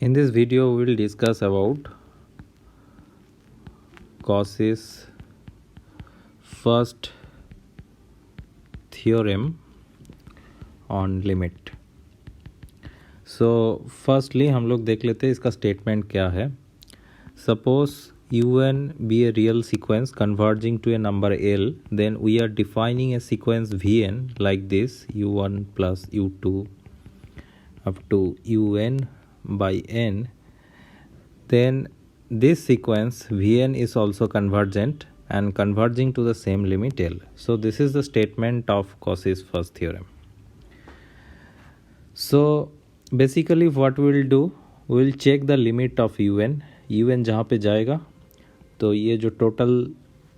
In this video, we will discuss about Cauchy's first theorem on limit. So firstly हम लोग देख लेते हैं इसका statement क्या है. Suppose un be a real sequence converging to a number L, then we are defining a sequence Vn like this: u1 plus u2 up to un by n. Then this sequence Vn is also convergent and converging to the same limit L. So this is the statement of Cauchy's first theorem. So basically what we will do, we will check the limit of un जहाँ पे जाएगा तो ये जो total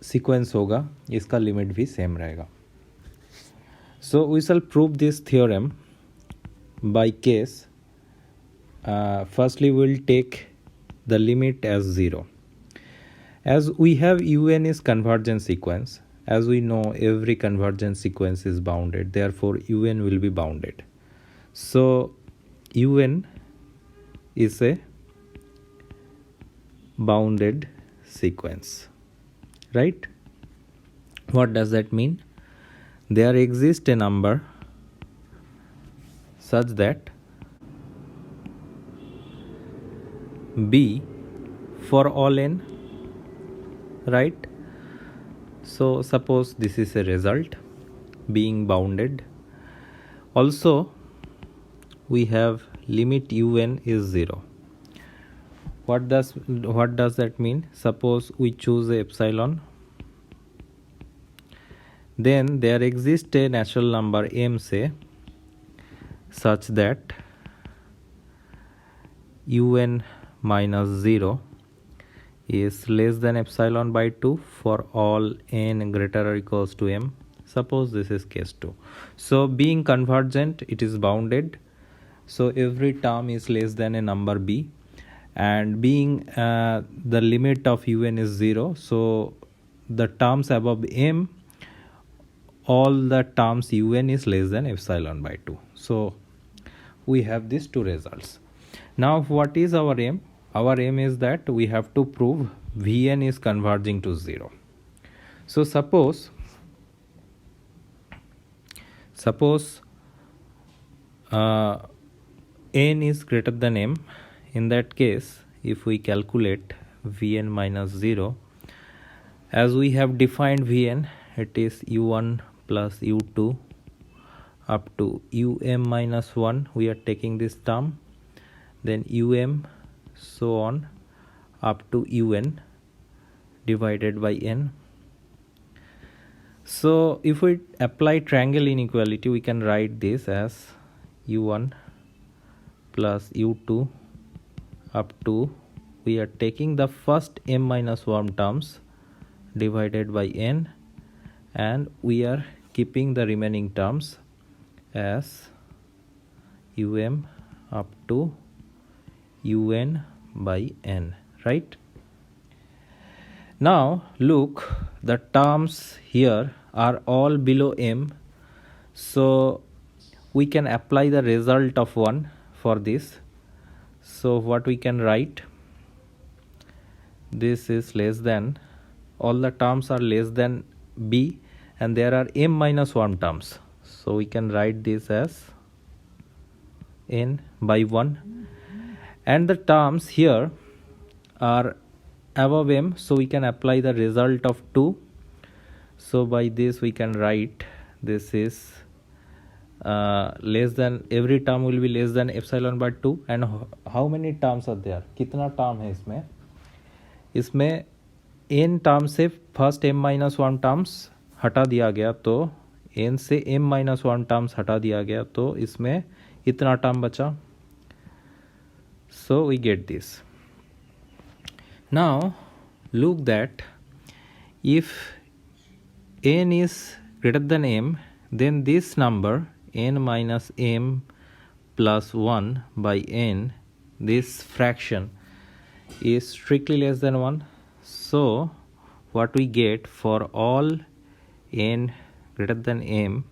sequence होगा इसका limit भी same रहेगा. So we shall prove this theorem by case. Firstly we will take the limit as 0. As we have un is convergent sequence, as we know every convergent sequence is bounded, therefore un will be bounded. So un is a bounded sequence, right? What does that mean? There exists a number such that b for all n, right? So suppose this is a result being bounded. Also we have limit un is 0. What does that mean? Suppose we choose a epsilon, then there exists a natural number m, say, such that un minus 0 is less than epsilon by 2 for all n greater or equals to m. Suppose this is case 2. So being convergent, it is bounded. So every term is less than a number b, and being the limit of un is 0, so the terms above m, all the terms un is less than epsilon by 2. So we have these two results. Now what is our aim? Our aim is that we have to prove Vn is converging to 0. So suppose n is greater than m. In that case, if we calculate Vn minus 0, as we have defined Vn, it is u1 plus u2 up to um minus 1. We are taking this term, then um, so on up to un divided by n. So if we apply triangle inequality, we can write this as u1 plus u2 up to, we are taking the first m minus 1 terms divided by n, and we are keeping the remaining terms as um up to un by n, right? Now look, the terms here are all below m, so we can apply the result of 1 for this. So what we can write, this is less than, all the terms are less than b, and there are m minus 1 terms, so we can write this as n by 1, and the terms here are above m, so we can apply the result of 2. So by this we can write this is less than, every term will be less than epsilon by 2. and how many terms are there? कितना term है इसमें? इसमें n term से first m minus 1 terms हटा दिया गया, तो n से m minus 1 terms हटा दिया गया, तो इसमें इतना term बचा. So we get this. Now look that if n is greater than m, then this number n minus m plus 1 by n, this fraction is strictly less than 1. So what we get for all n greater than m,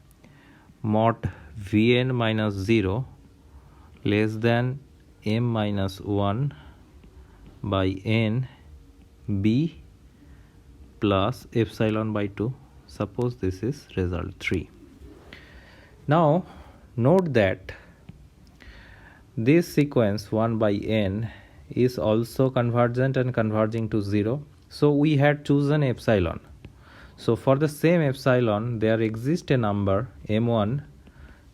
mod Vn minus 0 less than m minus 1 by n b plus epsilon by 2. Suppose this is result 3. Now note that this sequence 1 by n is also convergent and converging to 0. So we had chosen epsilon. So for the same epsilon there exists a number m1,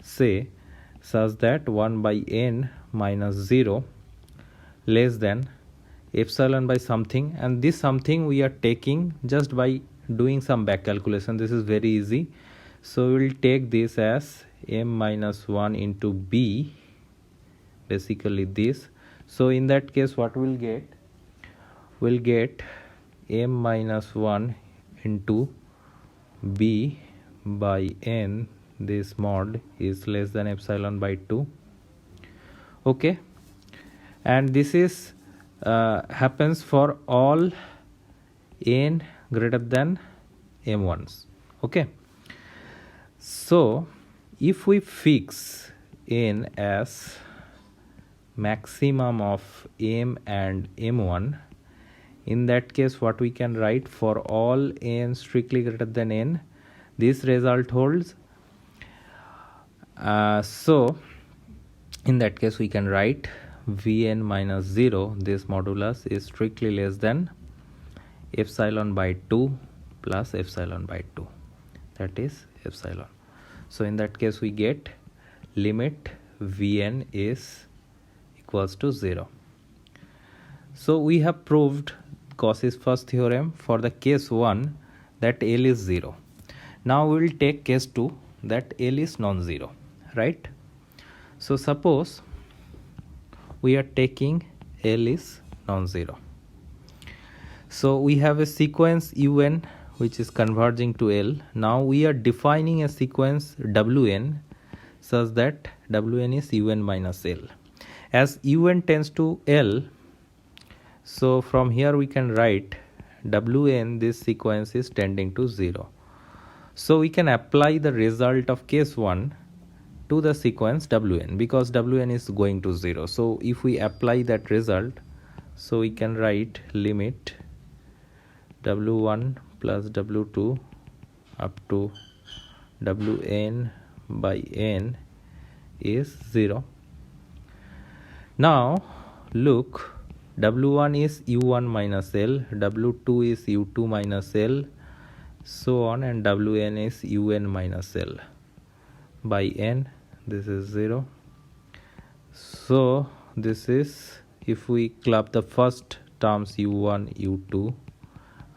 say, such that 1 by n minus 0 less than epsilon by something, and this something we are taking just by doing some back calculation. This is very easy. So we will take this as m minus 1 into b, basically this. So in that case what we'll get? We'll get m minus 1 into b by n, this mod is less than epsilon by 2. Okay, and this is happens for all n greater than m1s. Okay, so if we fix n as maximum of m and m1, in that case what we can write? For all n strictly greater than n, this result holds. So in that case we can write Vn minus 0, this modulus is strictly less than epsilon by 2 plus epsilon by 2, that is epsilon. So in that case we get limit Vn is equals to 0. So we have proved Cauchy's first theorem for the case 1 that L is 0. Now we will take case 2 that L is non-zero, right? So suppose we are taking L is non-zero. So we have a sequence un which is converging to L. Now we are defining a sequence Wn such that Wn is un minus L. As un tends to L, so from here we can write Wn, this sequence is tending to 0. So we can apply the result of case 1 to the sequence Wn, because Wn is going to 0. So if we apply that result, so we can write limit W1 plus W2 up to Wn by n is 0. Now look, W1 is U1 minus L, W2 is U2 minus L, so on, and Wn is Un minus L by n, this is 0. So this is, if we club the first terms U1, U2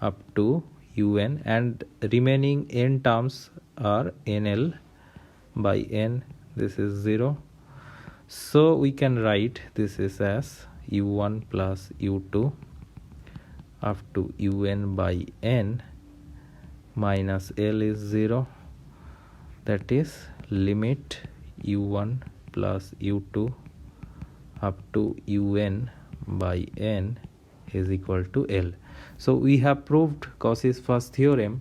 up to Un, and remaining n terms are NL by n, this is 0. So we can write this is as U1 plus U2 up to Un by n minus L is 0, that is limit U1 plus U2 up to Un by n is equal to L. So we have proved Cauchy's first theorem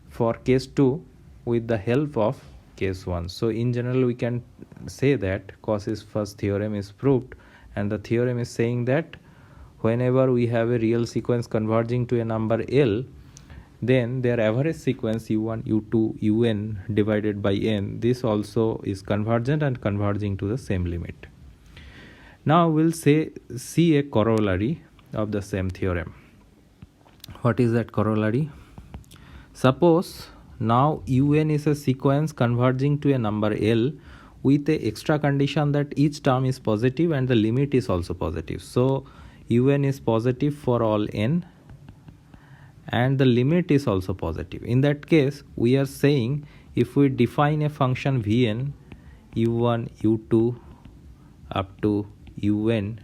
for case 2 with the help of case 1. So in general we can say that Cauchy's first theorem is proved, and the theorem is saying that whenever we have a real sequence converging to a number L, then their average sequence U1, U2, Un divided by n, this also is convergent and converging to the same limit. Now we'll see a corollary of the same theorem. What is that corollary? Suppose now Un is a sequence converging to a number L with the extra condition that each term is positive and the limit is also positive. So Un is positive for all n and the limit is also positive. In that case we are saying, if we define a function Vn U1 U2 up to Un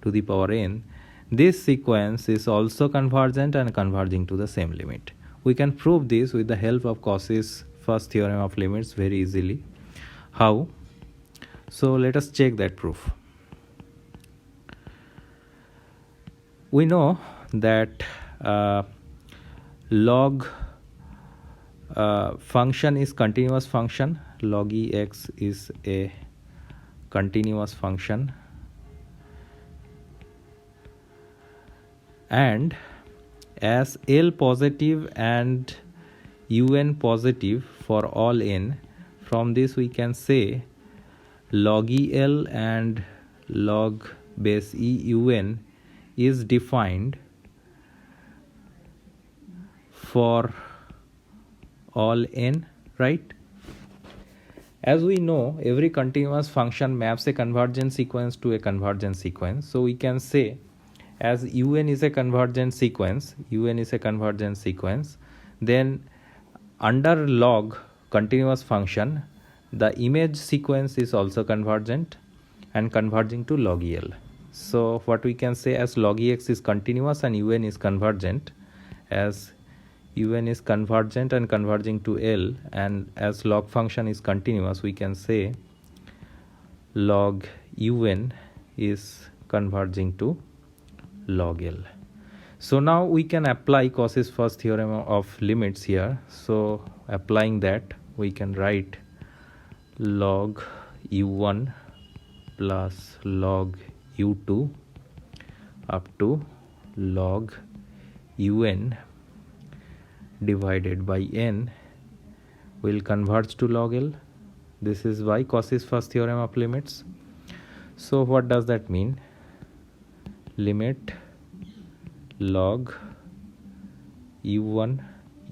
to the power n, this sequence is also convergent and converging to the same limit. We can prove this with the help of Cauchy's first theorem of limits very easily. How? So let us check that proof. We know that log function is continuous function. Log ex is a continuous function and as L positive and un positive for all n, from this we can say log el and log base e un is defined for all n, right? As we know, every continuous function maps a convergent sequence to a convergent sequence. So we can say as un is a convergent sequence, then under log continuous function, the image sequence is also convergent and converging to log el. So what we can say, as log ex is continuous and un is convergent, as un is convergent and converging to L, and as log function is continuous, we can say log un is converging to log L. So now we can apply Cauchy's first theorem of limits here. So applying that, we can write log u1 plus log u2 up to log un divided by n will converge to log L. This is by Cauchy's first theorem of limits. So what does that mean? Limit log u1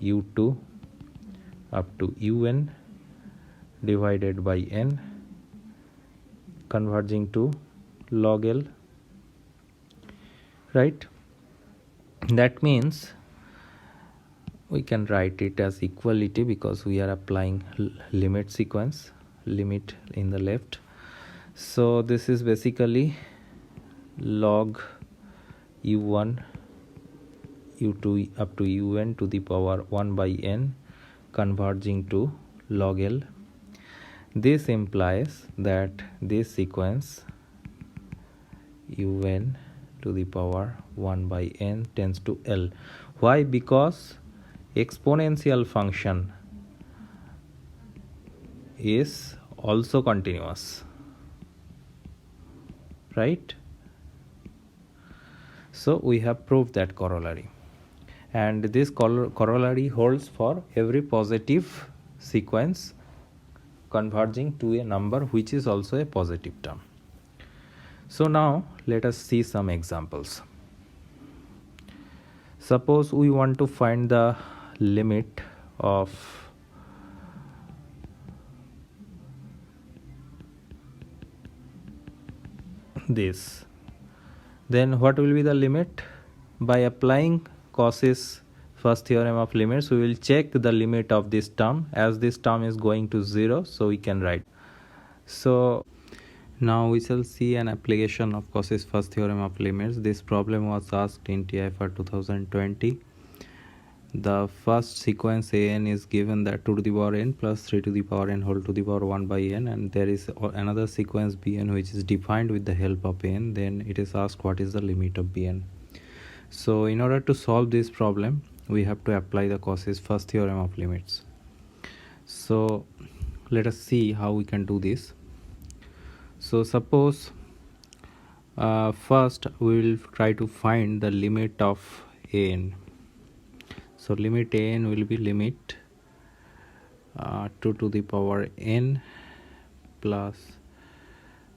u2 up to un divided by n converging to log L, right? That means we can write it as equality because we are applying limit sequence, limit in the left. So this is basically log u1 u2 up to un to the power 1 by n converging to log L. This implies that this sequence un to the power 1 by n tends to L. Why? Because exponential function is also continuous, right? So we have proved that corollary, and this corollary holds for every positive sequence converging to a number which is also a positive term. So now let us see some examples. Suppose we want to find the limit of this. Then what will be the limit? By applying Cauchy's first theorem of limits, we will check the limit of this term, as this term is going to 0, so we can write. So now we shall see an application of Cauchy's first theorem of limits. This problem was asked in TIFR 2020. The first sequence an is given that 2 to the power n plus 3 to the power n whole to the power 1 by n, and there is another sequence bn which is defined with the help of n. Then it is asked what is the limit of bn. So in order to solve this problem, we have to apply the Cauchy's first theorem of limits. So let us see how we can do this. So suppose first we will try to find the limit of an. So limit an will be limit 2 to the power n plus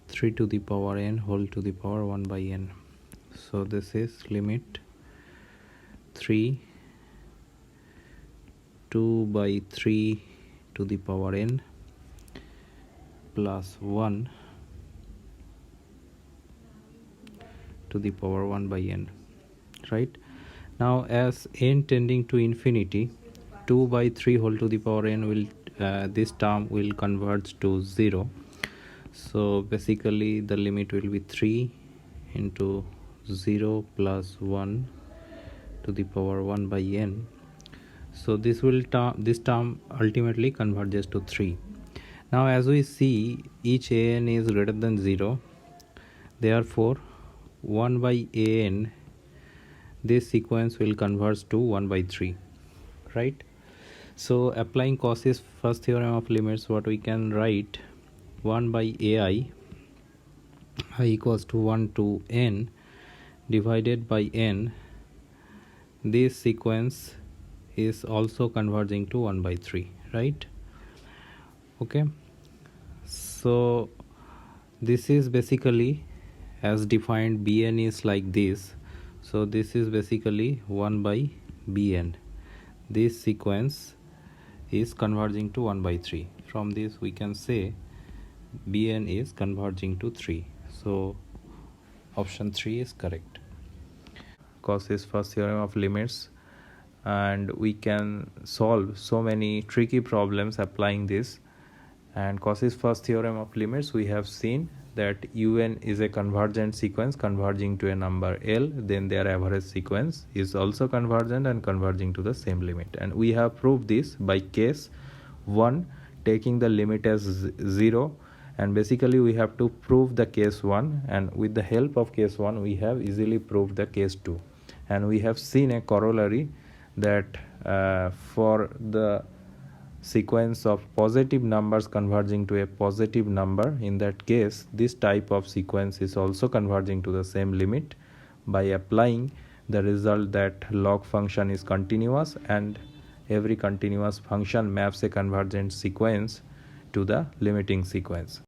3 to the power n whole to the power 1 by n. So this is limit 3 2 by 3 to the power n plus 1 to the power 1 by n, right? Now as n tending to infinity, 2 by 3 whole to the power n will this term will converge to 0. So basically the limit will be 3 into 0 plus 1 to the power 1 by n. So this term ultimately converges to 3. Now as we see, each an is greater than 0, therefore 1 by an, this sequence will converge to 1 by 3, right? So applying Cauchy's first theorem of limits, what we can write, 1 by ai equals to 1 to n divided by n this sequence is also converging to 1 by 3, right? Okay, so this is basically as defined. Bn is like this, so this is basically 1 by bn. This sequence is converging to 1 by 3. From this we can say bn is converging to 3, so option 3 is correct. Cauchy's first theorem of limits, and we can solve so many tricky problems applying this. And Cauchy's first theorem of limits, we have seen that un is a convergent sequence converging to a number L, then their average sequence is also convergent and converging to the same limit. And we have proved this by case 1 taking the limit as 0, and basically we have to prove the case 1, and with the help of case 1 we have easily proved the case 2. And we have seen a corollary that for the sequence of positive numbers converging to a positive number, in that case this type of sequence is also converging to the same limit by applying the result that log function is continuous and every continuous function maps a convergent sequence to the limiting sequence.